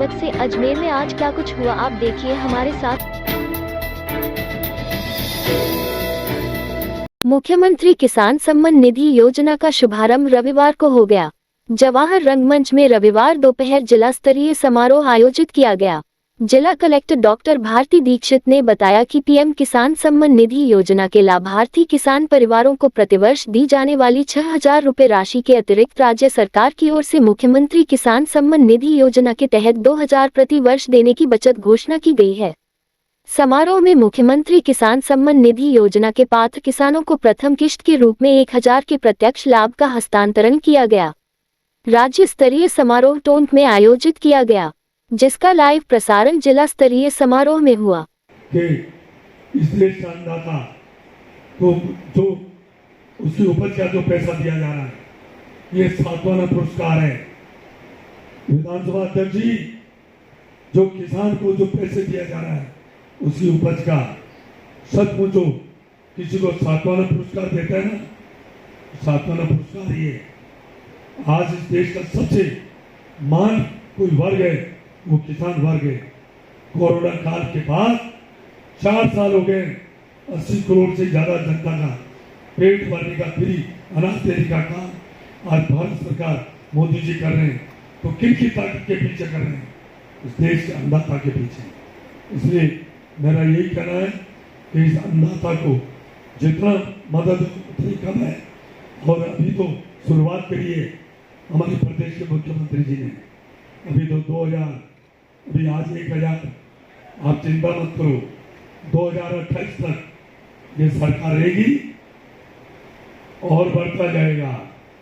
वक्त से अजमेर में आज क्या कुछ हुआ आप देखिए हमारे साथ। मुख्यमंत्री किसान सम्मान निधि योजना का शुभारंभ रविवार को हो गया। जवाहर रंगमंच में रविवार दोपहर जिला स्तरीय समारोह आयोजित किया गया। जिला कलेक्टर डॉक्टर भारती दीक्षित ने बताया कि पीएम किसान सम्मान निधि योजना के लाभार्थी किसान परिवारों को प्रतिवर्ष दी जाने वाली 6,000 रुपए राशि के अतिरिक्त राज्य सरकार की ओर से मुख्यमंत्री किसान सम्मान निधि योजना के तहत 2,000 प्रति वर्ष देने की बचत घोषणा की गई है। समारोह में मुख्यमंत्री किसान सम्मान निधि योजना के पात्र किसानों को प्रथम किश्त के रूप में 1,000 के प्रत्यक्ष लाभ का हस्तांतरण किया गया। राज्य स्तरीय समारोह टोंक में आयोजित किया गया, जिसका लाइव प्रसारण जिला स्तरीय समारोह में हुआ। कि इस देश का अन्नदाता को जो उसकी उपज का जो पैसा दिया जा रहा है, ये सातवां पुरस्कार है। विधानसभा अध्यक्ष जी, जो किसान को जो पैसे दिया जा रहा है उसकी उपज का, सचमुच जो किसी को सातवां पुरस्कार देता है ना, सातवां पुरस्कार ये आज इस देश का सबसे मान कोई वर्ग है वो किसान वर्ग है। कोरोना काल के बाद 4 साल हो गए, 80 करोड़ से ज्यादा जनता का पेट भरने का, फ्री अनाज देने का काम आज भारत सरकार मोदी जी कर रहे हैं। तो किनकी ताकत के पीछे कर रहे हैं? इस देश के अन्नदाता के पीछे। इसलिए मेरा यही कहना है कि इस अन्नदाता को जितना मदद उतनी कम है। और अभी तो शुरुआत करी है हमारे प्रदेश के मुख्यमंत्री जी ने। अभी तो 2,000, अभी आज 1,000। आप चिंता मत करो, 2028 तक ये सरकार रहेगी और बढ़ता जाएगा।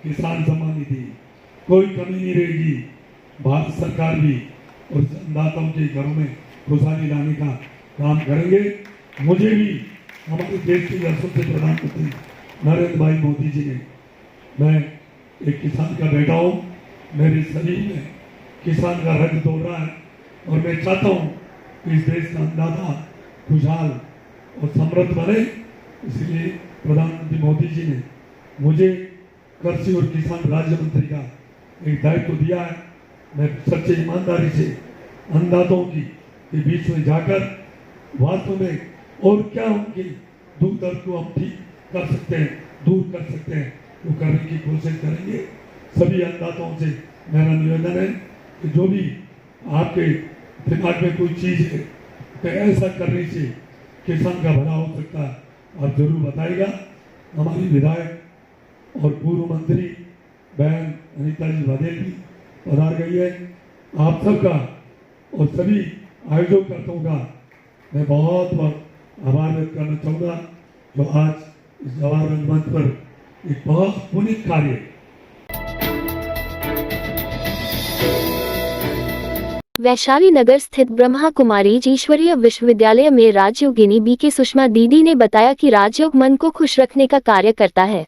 किसान सम्मान निधि कोई कमी नहीं रहेगी। भारत सरकार भी और अन्नदाताओं के घरों में खुशहाली लाने का काम करेंगे। मुझे भी हमारे देश के यशस्वी प्रधानमंत्री नरेंद्र भाई मोदी जी ने, मैं एक किसान का बेटा हूँ, मेरे शरीर में किसान का रंग दौड़ रहा है और मैं चाहता हूँ कि इस देश का अन्नदाता खुशहाल और समृद्ध बने। इसलिए प्रधानमंत्री मोदी जी ने मुझे कृषि और किसान राज्य मंत्री का एक दायित्व दिया है। मैं सच्चे ईमानदारी से अन्नदाताओं के बीच में जाकर वास्तव में और क्या उनकी दुख दर्द को हम ठीक कर सकते हैं, दूर कर सकते हैं, वो करने की कोशिश करेंगे। सभी अन्नदाताओं से मेरा निवेदन है कि जो भी आपके दिमाग में कोई चीज़ है तो ऐसा करने से किसान का भला हो सकता है, आप जरूर बताइएगा। हमारी विधायक और पूर्व मंत्री बहन अनीता जी बघेल भी पधार गई है। आप सबका और सभी आयोजकर्ताओं का मैं बहुत बहुत आभार व्यक्त करना चाहूँगा, जो आज इस जवाहर रंगमंच पर एक बहुत पुनीत कार्य। वैशाली नगर स्थित ब्रह्मा कुमारी ईश्वरीय विश्वविद्यालय में राजयोगिनी बीके सुषमा दीदी ने बताया कि राजयोग मन को खुश रखने का कार्य करता है।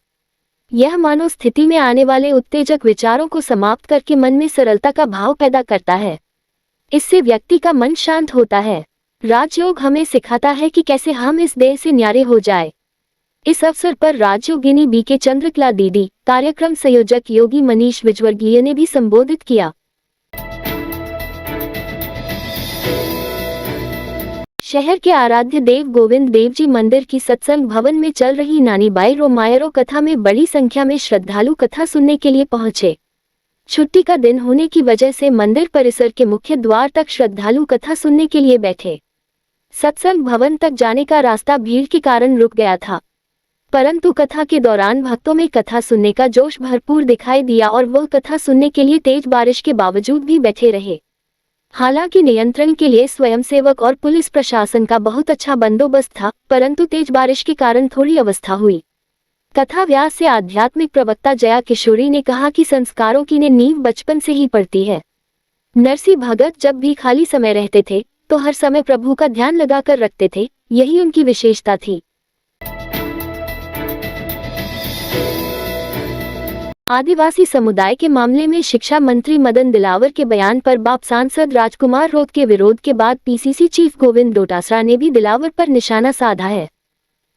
यह मानव स्थिति में आने वाले उत्तेजक विचारों को समाप्त करके मन में सरलता का भाव पैदा करता है। इससे व्यक्ति का मन शांत होता है। राजयोग हमें सिखाता है कि कैसे हम इस देह से न्यारे हो जाए। इस अवसर पर राजयोगिनी बीके चंद्रकला दीदी, कार्यक्रम संयोजक योगी मनीष विजवर्गीय ने भी संबोधित किया। शहर के आराध्य देव गोविंद देव जी मंदिर की सत्संग भवन में चल रही नानी बाई रोमायरो कथा में बड़ी संख्या में श्रद्धालु कथा सुनने के लिए पहुंचे। छुट्टी का दिन होने की वजह से मंदिर परिसर के मुख्य द्वार तक श्रद्धालु कथा सुनने के लिए बैठे। सत्संग भवन तक जाने का रास्ता भीड़ के कारण रुक गया था, परंतु कथा के दौरान भक्तों में कथा सुनने का जोश भरपूर दिखाई दिया और वह कथा सुनने के लिए तेज बारिश के बावजूद भी बैठे रहे। हालांकि नियंत्रण के लिए स्वयंसेवक और पुलिस प्रशासन का बहुत अच्छा बंदोबस्त था, परंतु तेज बारिश के कारण थोड़ी अवस्था हुई। कथा व्यास से आध्यात्मिक प्रवक्ता जया किशोरी ने कहा कि संस्कारों की नींव बचपन से ही पड़ती है। नरसी भगत जब भी खाली समय रहते थे तो हर समय प्रभु का ध्यान लगाकर रखते थे, यही उनकी विशेषता थी। आदिवासी समुदाय के मामले में शिक्षा मंत्री मदन दिलावर के बयान पर बाप सांसद राजकुमार रोत के विरोध के बाद पीसीसी चीफ गोविंद डोटासरा ने भी दिलावर पर निशाना साधा है।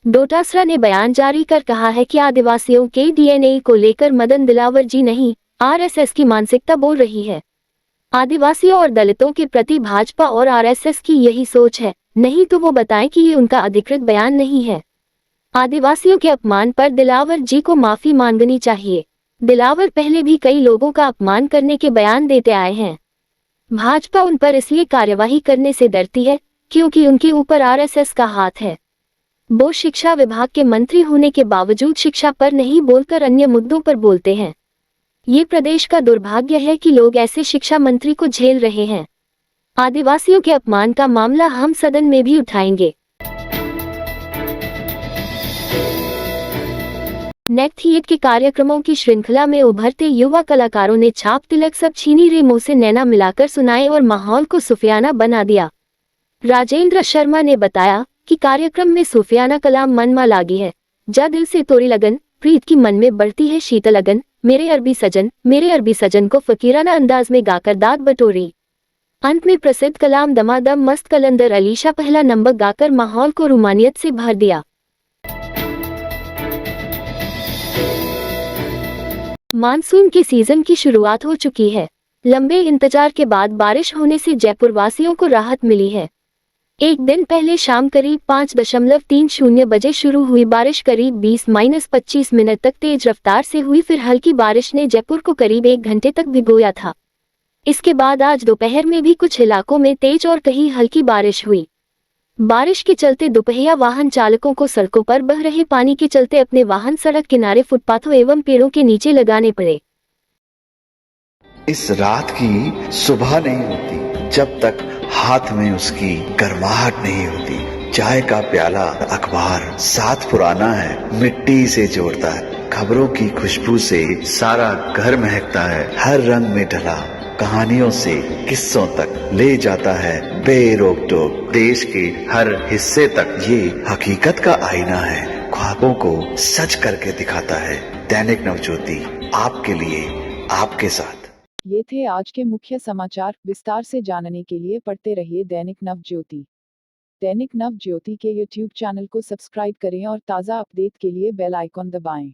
डोटासरा ने बयान जारी कर कहा है कि आदिवासियों के डीएनए को लेकर मदन दिलावर जी नहीं, आरएसएस की मानसिकता बोल रही है। आदिवासियों और दलितों के प्रति भाजपा और आरएसएस की यही सोच है, नहीं तो वो बताएं कि ये उनका अधिकृत बयान नहीं है। आदिवासियों के अपमान पर दिलावर जी को माफी मांगनी चाहिए। दिलावर पहले भी कई लोगों का अपमान करने के बयान देते आए हैं। भाजपा उन पर इसलिए कार्यवाही करने से डरती है क्योंकि उनके ऊपर आरएसएस का हाथ है। वो शिक्षा विभाग के मंत्री होने के बावजूद शिक्षा पर नहीं बोलकर अन्य मुद्दों पर बोलते हैं। ये प्रदेश का दुर्भाग्य है कि लोग ऐसे शिक्षा मंत्री को झेल रहे हैं। आदिवासियों के अपमान का मामला हम सदन में भी उठाएंगे। नेट थिएटर के कार्यक्रमों की श्रृंखला में उभरते युवा कलाकारों ने छाप तिलक सब छीनी रे मुंह से नैना मिलाकर सुनाए और माहौल को सूफियाना बना दिया। राजेंद्र शर्मा ने बताया कि कार्यक्रम में सूफियाना कलाम मन मा लागी है, जा दिल से तोरी लगन, प्रीत की मन में बढ़ती है शीतल लगन, मेरे अरबी सजन को फकीराना अंदाज में गाकर दाद बटोरी। अंत में प्रसिद्ध कलाम दमादम मस्त कलंदर अलीशा पहला नंबर गाकर माहौल को रूमानियत से भर दिया। मानसून के सीजन की शुरुआत हो चुकी है। लंबे इंतजार के बाद बारिश होने से जयपुर वासियों को राहत मिली है। एक दिन पहले शाम करीब 5:30 बजे शुरू हुई बारिश करीब 20-25 मिनट तक तेज रफ्तार से हुई, फिर हल्की बारिश ने जयपुर को करीब 1 घंटे तक भिगोया था। इसके बाद आज दोपहर में भी कुछ इलाकों में तेज और कहीं हल्की बारिश हुई। बारिश के चलते दोपहिया वाहन चालकों को सड़कों पर बह रहे पानी के चलते अपने वाहन सड़क किनारे फुटपाथों एवं पेड़ों के नीचे लगाने पड़े। इस रात की सुबह नहीं होती जब तक हाथ में उसकी गर्माहट नहीं होती। चाय का प्याला, अखबार साथ पुराना है, मिट्टी से जोड़ता है। खबरों की खुशबू से सारा घर महकता है। हर रंग में ढला कहानियों से किस्सों तक ले जाता है बेरोक टोक। देश के हर हिस्से तक ये हकीकत का आईना है, ख्वाबों को सच करके दिखाता है। दैनिक नवज्योति, आपके लिए, आपके साथ। ये थे आज के मुख्य समाचार। विस्तार से जानने के लिए पढ़ते रहिए दैनिक नवज्योति। दैनिक नवज्योति के YouTube चैनल को सब्सक्राइब करें और ताज़ा अपडेट के लिए बेल आइकॉन दबाएं।